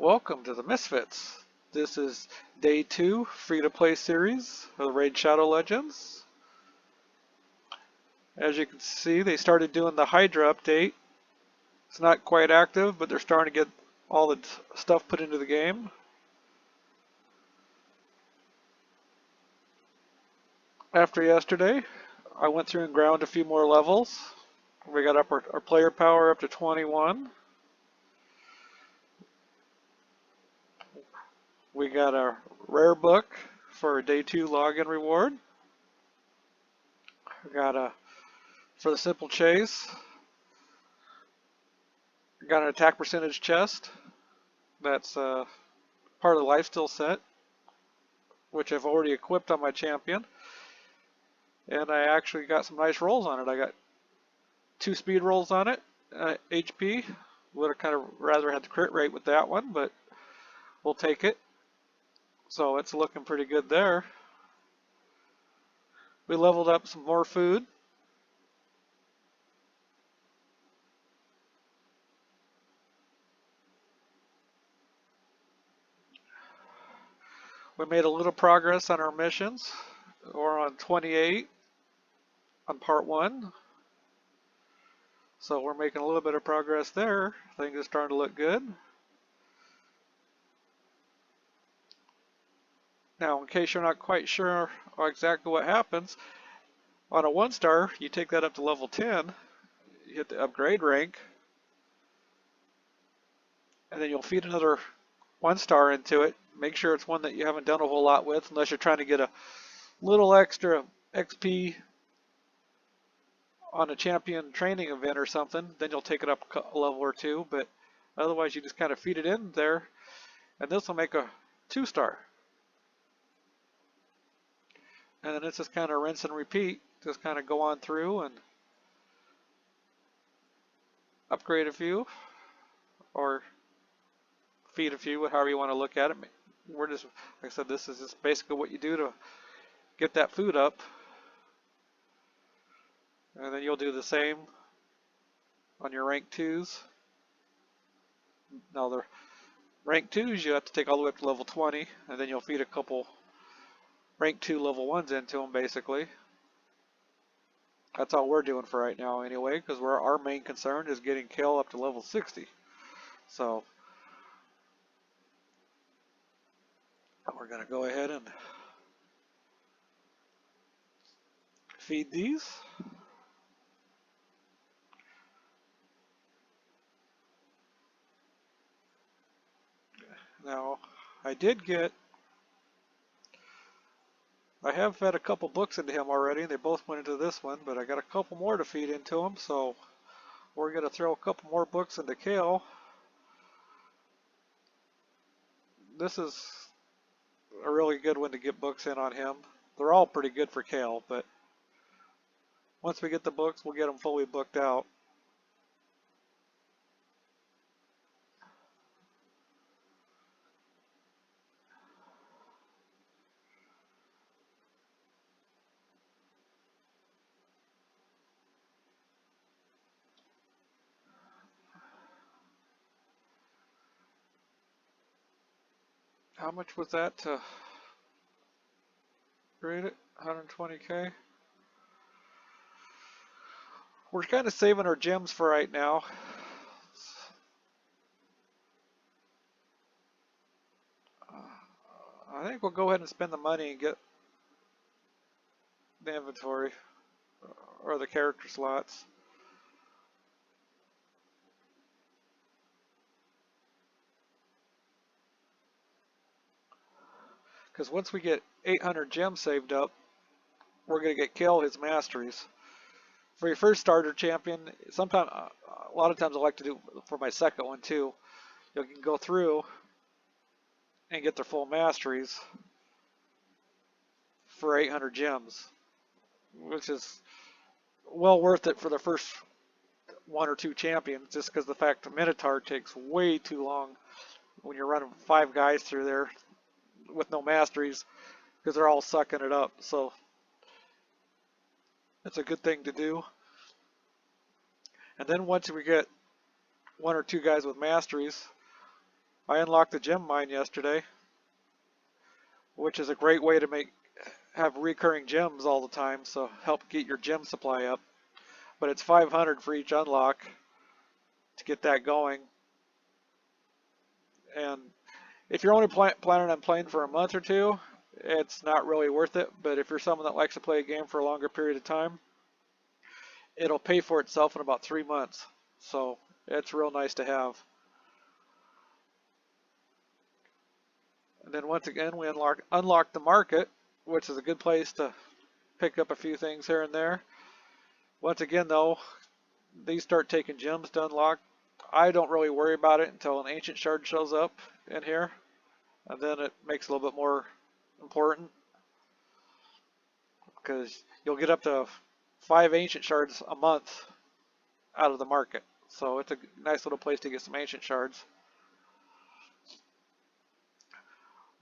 Welcome to the Misfits. This is day 2 free-to-play series of the Raid Shadow Legends. As you can see, they started doing the Hydra update. It's not quite active, but they're starting to get all the stuff put into the game. After yesterday, I went through and ground a few more levels. We got up our player power up to 21. We got a rare book for a day 2 login reward. We got for the simple chase. We got an attack percentage chest. That's part of the lifesteal set, which I've already equipped on my champion. And I actually got some nice rolls on it. I got 2 speed rolls on it, HP. Would have kind of rather had the crit rate with that one, but we'll take it. So it's looking pretty good there. We leveled up some more food. We made a little progress on our missions. We're on 28 on part 1. So we're making a little bit of progress there. Things are starting to look good. Now, in case you're not quite sure exactly what happens, on a 1-star, you take that up to level 10, you hit the upgrade rank, and then you'll feed another 1-star into it. Make sure it's one that you haven't done a whole lot with, unless you're trying to get a little extra XP on a champion training event or something. Then you'll take it up a level or 2, but otherwise you just kind of feed it in there, and this will make a 2-star. And then it's just kind of rinse and repeat. Just kind of go on through and upgrade a few or feed a few, however you want to look at it. We're just, like I said, this is just basically what you do to get that food up. And then you'll do the same on your rank 2s. Now the rank 2s you have to take all the way up to level 20, and then you'll feed a couple rank 2 level 1s into them basically. That's all we're doing for right now anyway, because our main concern is getting Kale up to level 60. So we're going to go ahead and feed these. Now, I have fed a couple books into him already, and they both went into this one, but I got a couple more to feed into him, so we're going to throw a couple more books into Kale. This is a really good one to get books in on him. They're all pretty good for Kale, but once we get the books, we'll get them fully booked out. How much was that to grade it? 120k. We're kind of saving our gems for right now. I think we'll go ahead and spend the money and get the inventory or the character slots. Because once we get 800 gems saved up, we're going to get Kale his masteries. For your first starter champion, a lot of times I like to do for my second one too. You can go through and get their full masteries for 800 gems, which is well worth it for the first 1 or 2 champions, just because the fact the Minotaur takes way too long when you're running 5 guys through there with no masteries, because they're all sucking it up. So it's a good thing to do. And then once we get 1 or 2 guys with masteries, I unlocked the gem mine yesterday, which is a great way to have recurring gems all the time, so help get your gem supply up. But it's 500 for each unlock to get that going. And if you're only planning on playing for a month or two, it's not really worth it. But if you're someone that likes to play a game for a longer period of time, it'll pay for itself in about 3 months. So it's real nice to have. And then once again, we unlock the market, which is a good place to pick up a few things here and there. Once again, though, these start taking gems to unlock. I don't really worry about it until an ancient shard shows up in here, and then it makes it a little bit more important, because you'll get up to 5 ancient shards a month out of the market. So it's a nice little place to get some ancient shards.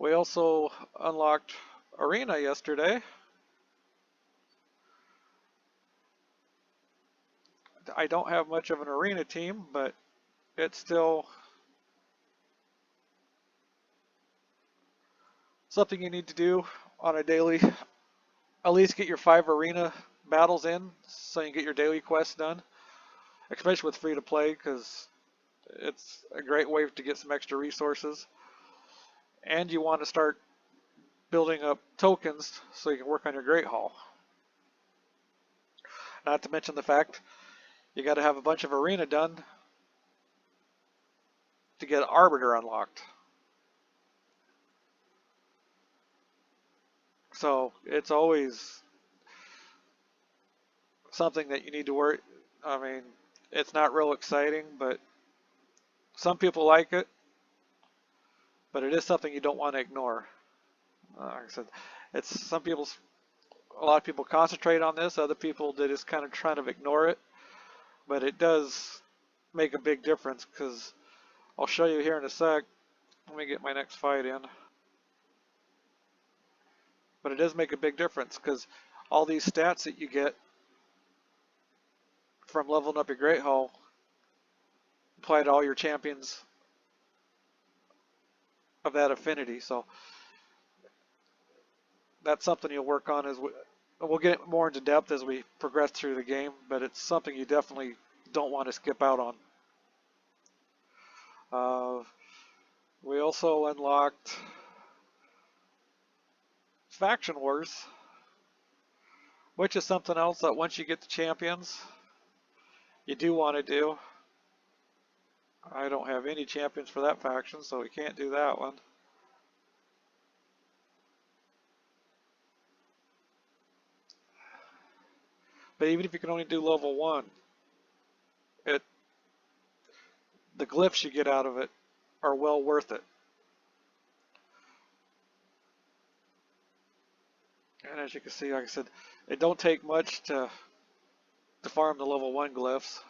We also unlocked Arena yesterday. I don't have much of an Arena team, but it's still something you need to do on a daily. At least get your 5 Arena battles in so you can get your daily quests done, especially with free to play, because it's a great way to get some extra resources. And you want to start building up tokens so you can work on your Great Hall. Not to mention the fact you got to have a bunch of Arena done to get Arbiter unlocked. So it's always something that you need to worry. I mean, it's not real exciting, but some people like it. But it is something you don't want to ignore. Like I said, it's a lot of people concentrate on this. Other people, they just kind of trying to ignore it. But it does make a big difference, because I'll show you here in a sec. Let me get my next fight in. But it does make a big difference, because all these stats that you get from leveling up your Great Hall apply to all your champions of that affinity. So that's something you'll work on as we'll get more into depth as we progress through the game, but it's something you definitely don't want to skip out on. We also unlocked Faction Wars, which is something else that once you get the champions, you do want to do. I don't have any champions for that faction, so we can't do that one. But even if you can only do level 1, the glyphs you get out of it are well worth it. And as you can see, like I said, it don't take much to farm the level 1 glyphs.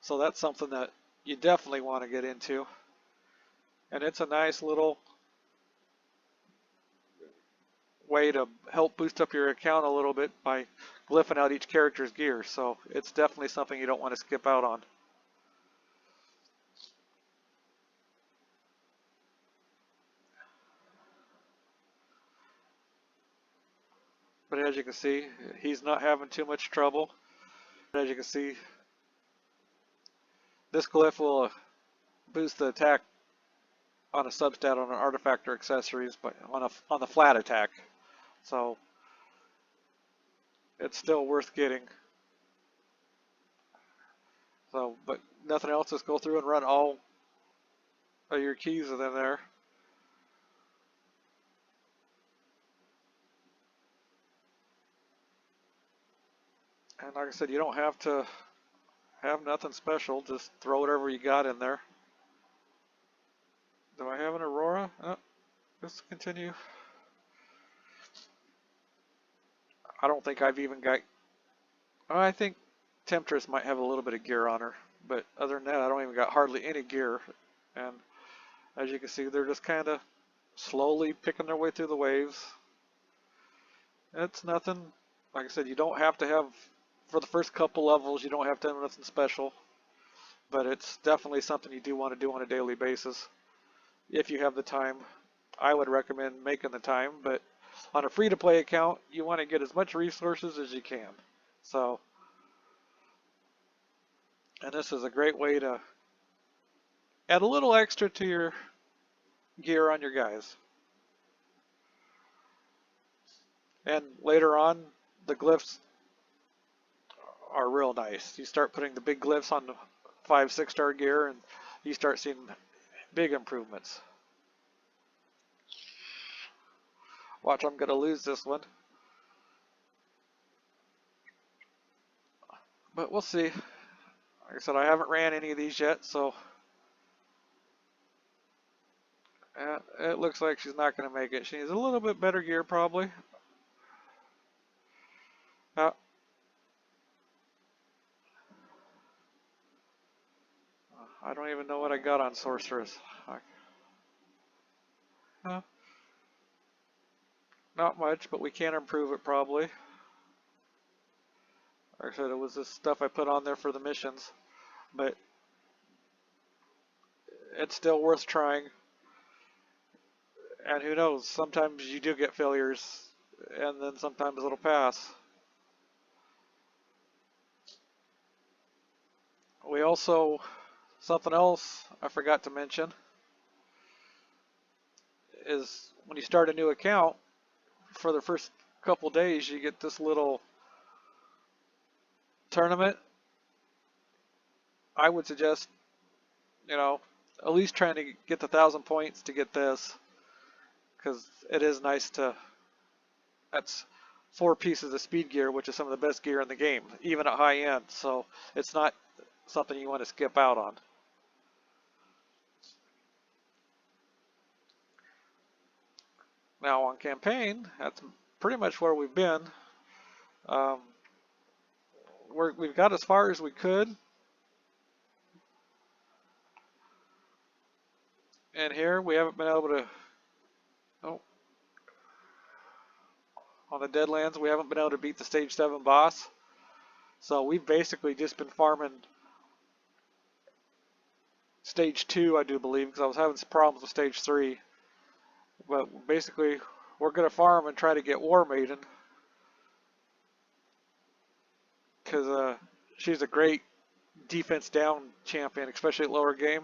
So that's something that you definitely want to get into. And it's a nice little way to help boost up your account a little bit by glyphing out each character's gear. So it's definitely something you don't want to skip out on. But as you can see, he's not having too much trouble. As you can see, this glyph will boost the attack on a substat on an artifact or accessories, but on the flat attack. So it's still worth getting. So, but nothing else, just go through and run all of your keys in there. And like I said, you don't have to have nothing special, just throw whatever you got in there. Do I have an Aurora? Oh, let's continue. I don't think I've even got... Oh, I think Temptress might have a little bit of gear on her, but other than that, I don't even got hardly any gear. And as you can see, they're just kind of slowly picking their way through the waves. It's nothing, like I said, you don't have to have, for the first couple levels, you don't have to have nothing special, but it's definitely something you do want to do on a daily basis. if you have the time. I would recommend making the time, but on a free-to-play account, you want to get as much resources as you can. So, and this is a great way to add a little extra to your gear on your guys. And later on, the glyphs are real nice. You start putting the big glyphs on the 5-6 star gear and you start seeing big improvements. Watch, I'm going to lose this one. But we'll see. Like I said, I haven't ran any of these yet, so it looks like she's not going to make it. She needs a little bit better gear, probably. Uh, I don't even know what I got on Sorceress. Uh, Not much, but we can improve it probably. Like I said, it was this stuff I put on there for the missions, but it's still worth trying. And who knows, sometimes you do get failures, and then sometimes it'll pass. We also, something else I forgot to mention, is when you start a new account, for the first couple days you get this little tournament. I would suggest, at least trying to get the 1,000 points to get this, because it is nice to, that's 4 pieces of speed gear, which is some of the best gear in the game, even at high end, so it's not something you want to skip out on. Now on campaign, that's pretty much where we've been. We've got as far as we could. And here we haven't been able to, on the Deadlands, we haven't been able to beat the stage 7 boss. So we've basically just been farming stage 2, I do believe, because I was having some problems with stage 3. But basically, we're going to farm and try to get War Maiden, because she's a great defense down champion, especially at lower game.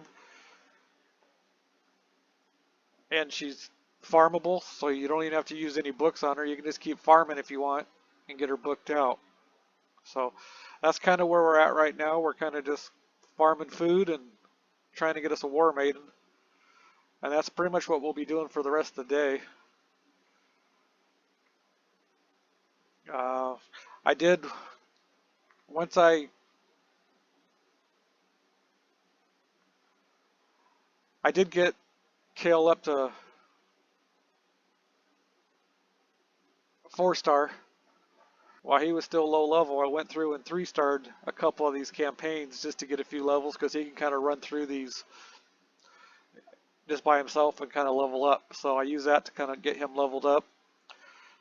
And she's farmable, so you don't even have to use any books on her. You can just keep farming if you want and get her booked out. So that's kind of where we're at right now. We're kind of just farming food and trying to get us a War Maiden. And that's pretty much what we'll be doing for the rest of the day. I did, once I did get Kale up to 4-star. While he was still low level, I went through and 3-starred a couple of these campaigns just to get a few levels, because he can kind of run through these just by himself and kind of level up. So I use that to kind of get him leveled up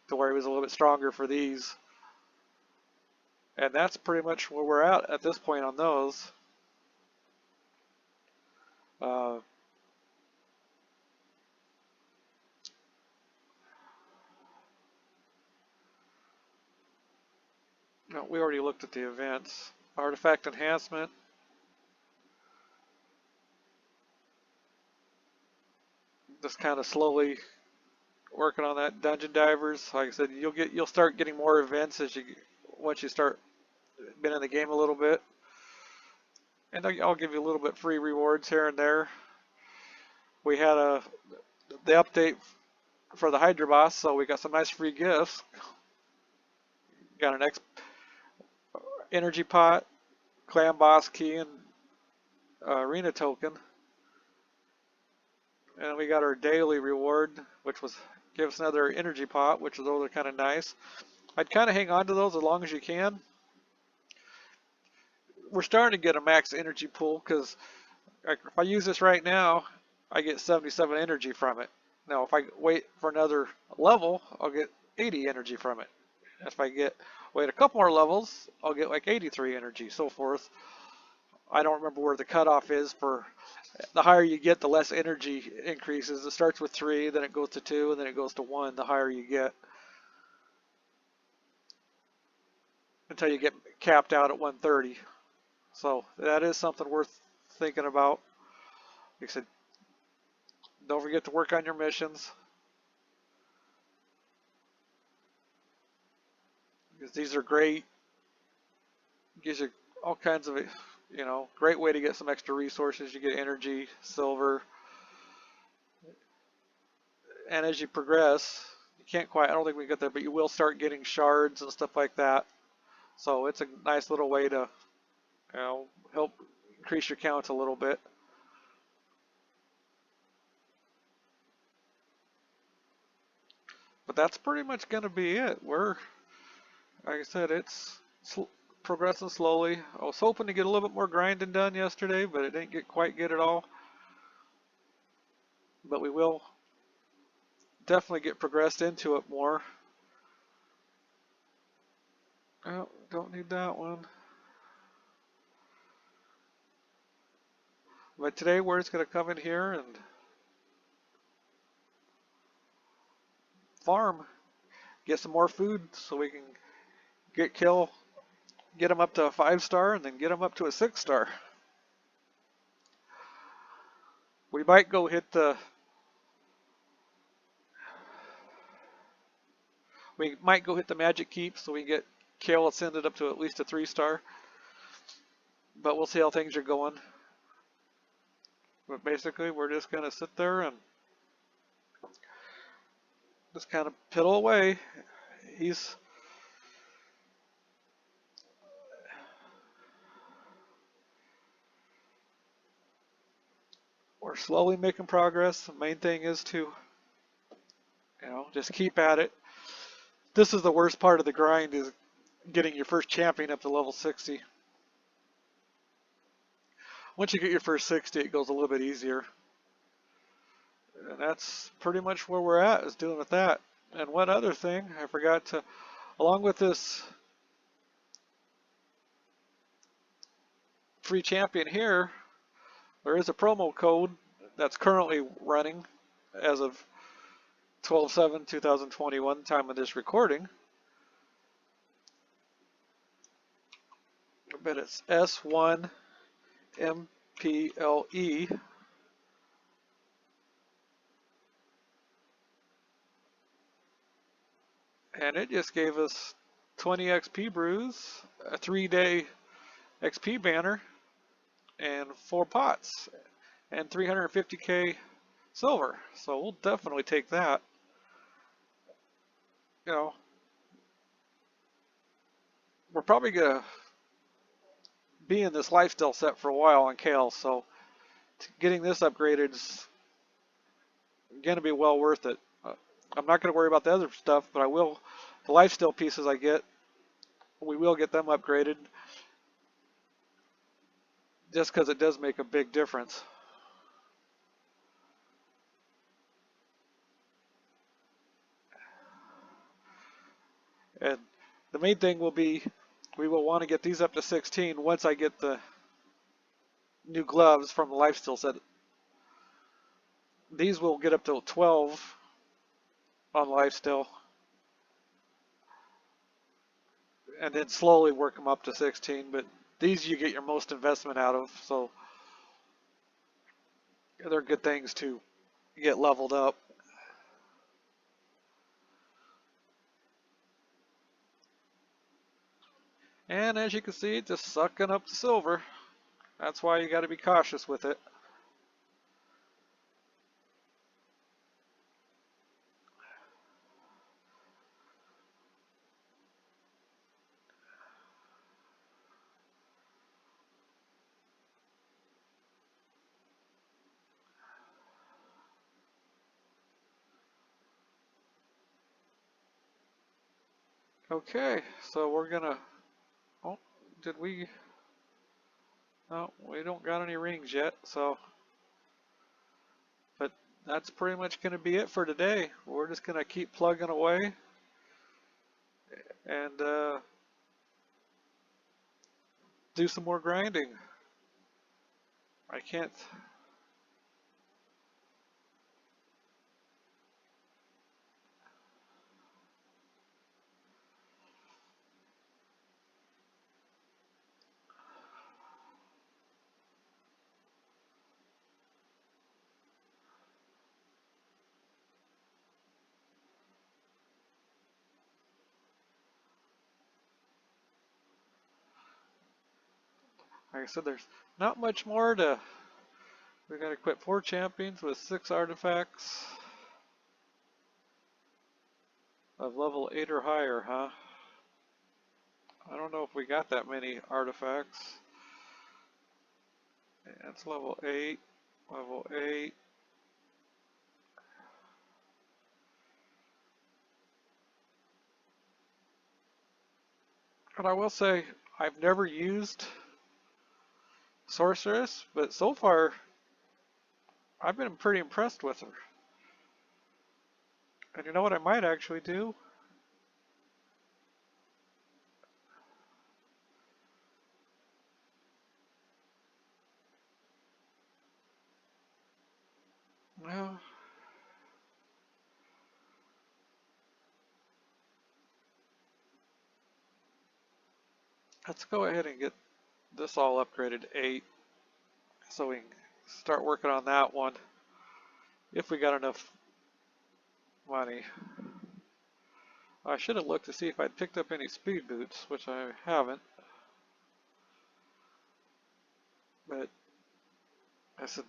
to where he was a little bit stronger for these. And that's pretty much where we're at this point on those. No, we already looked at the events. Artifact enhancement. Just kind of slowly working on that. Dungeon divers. Like I said, you'll start getting more events once you start been in the game a little bit. And I'll give you a little bit free rewards here and there. We had the update for the Hydra boss, so we got some nice free gifts. Got an energy pot, clan boss key, and arena token. And we got our daily reward, which was give us another energy pot, which those are kind of nice. I'd kind of hang on to those as long as you can. We're starting to get a max energy pool, because if I use this right now, I get 77 energy from it. Now, if I wait for another level, I'll get 80 energy from it. If I wait a couple more levels, I'll get like 83 energy, so forth. I don't remember where the cutoff is for The higher you get, the less energy increases. It starts with 3, then it goes to 2, and then it goes to 1 the higher you get, until you get capped out at 130. So that is something worth thinking about. Like I said, don't forget to work on your missions, because these are great. Gives you all kinds of, great way to get some extra resources. You get energy, silver, and as you progress, you can't quite, I don't think we get there, but you will start getting shards and stuff like that. So it's a nice little way to, help increase your count a little bit. But that's pretty much going to be it. Like I said, it's progressing slowly. I was hoping to get a little bit more grinding done yesterday, but it didn't quite get it all. But we will definitely get progressed into it more. Oh, don't need that one. But today we're just going to come in here and farm, get some more food so we can get them up to a 5-star and then get them up to a 6-star. We might go hit the magic keep so we get Kale ascended up to at least a 3-star. But we'll see how things are going. But basically we're just going to sit there and just kind of piddle away. We're slowly making progress. The main thing is to, just keep at it. This is the worst part of the grind, is getting your first champion up to level 60. Once you get your first 60, it goes a little bit easier. And that's pretty much where we're at, is doing with that. And one other thing, I forgot to, along with this free champion here, there is a promo code that's currently running as of 12/7/2021, time of this recording. But it's S1MPLE. And it just gave us 20 XP brews, a 3-day XP banner, and 4 pots, and 350k silver. So we'll definitely take that. We're probably going to be in this lifestyle set for a while on Kale, so getting this upgraded is going to be well worth it. I'm not going to worry about the other stuff, but I will. The lifestyle pieces I get, we will get them upgraded, just because it does make a big difference. And the main thing will be, we will want to get these up to 16 once I get the new gloves from the lifestyle set. These will get up to 12 on lifestyle, and then slowly work them up to 16. But these you get your most investment out of, so they're good things to get leveled up. And as you can see, just sucking up the silver. That's why you got to be cautious with it. Okay, so we're gonna, oh, did we, no, we don't got any rings yet, so, but that's pretty much gonna be it for today. We're just gonna keep plugging away and do some more grinding. I can't Like I said, there's not much more to. We're going to equip 4 champions with 6 artifacts of level 8 or higher, huh? I don't know if we got that many artifacts. That's level 8, level 8. And I will say, I've never used Sorceress, but so far, I've been pretty impressed with her. And you know what I might actually do? Well, let's go ahead and get this all upgraded to 8 so we can start working on that one if we got enough money. I should have looked to see if I'd picked up any speed boots, which I haven't. But I said,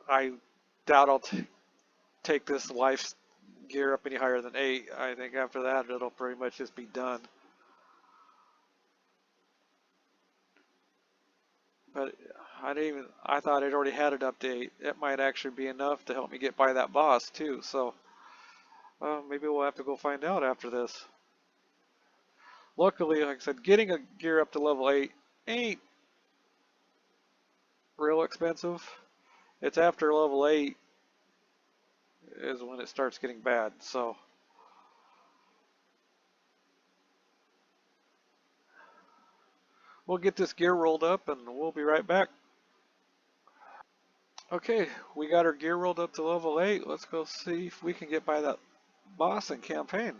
I doubt I'll take this life gear up any higher than 8. I think after that it'll pretty much just be done. But I thought it already had it up to 8. It might actually be enough to help me get by that boss too. So maybe we'll have to go find out after this. Luckily, like I said, getting a gear up to level 8 ain't real expensive. It's after level 8 is when it starts getting bad. So we'll get this gear rolled up and we'll be right back. Okay, we got our gear rolled up to level 8. Let's go see if we can get by that boss in campaign.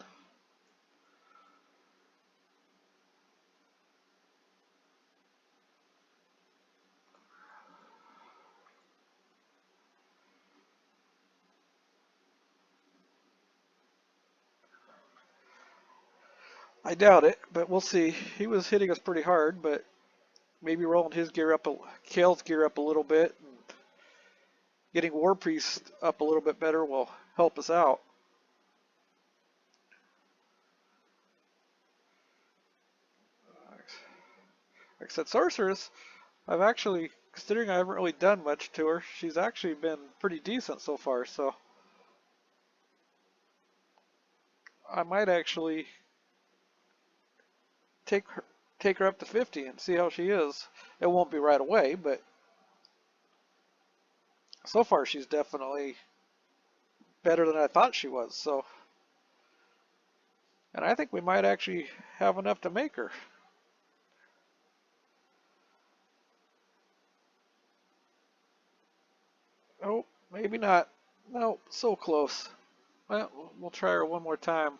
I doubt it, but we'll see. He was hitting us pretty hard, but maybe rolling his gear up, Kale's gear up a little bit, and getting War Priest up a little bit better will help us out. Like I said, Sorceress, I've actually, considering I haven't really done much to her, she's actually been pretty decent so far, so I might actually take her up to 50 and see how she is. It won't be right away, but so far she's definitely better than I thought she was. So, and I think we might actually have enough to make her. Oh, maybe not. No, so close. Well, we'll try her one more time.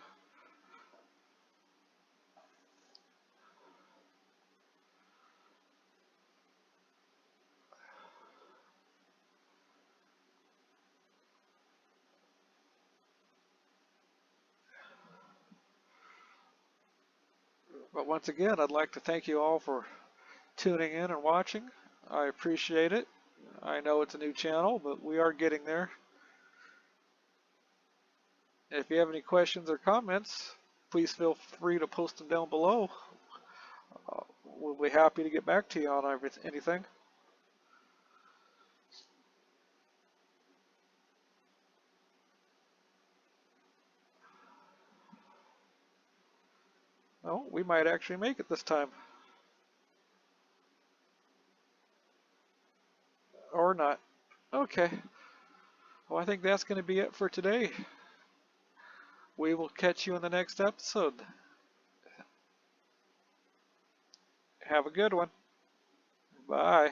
But once again, I'd like to thank you all for tuning in and watching. I appreciate it. I know it's a new channel, but we are getting there. If you have any questions or comments, please feel free to post them down below. We'll be happy to get back to you on anything. Oh, we might actually make it this time. Or not. Okay. Well, I think that's going to be it for today. We will catch you in the next episode. Have a good one. Bye.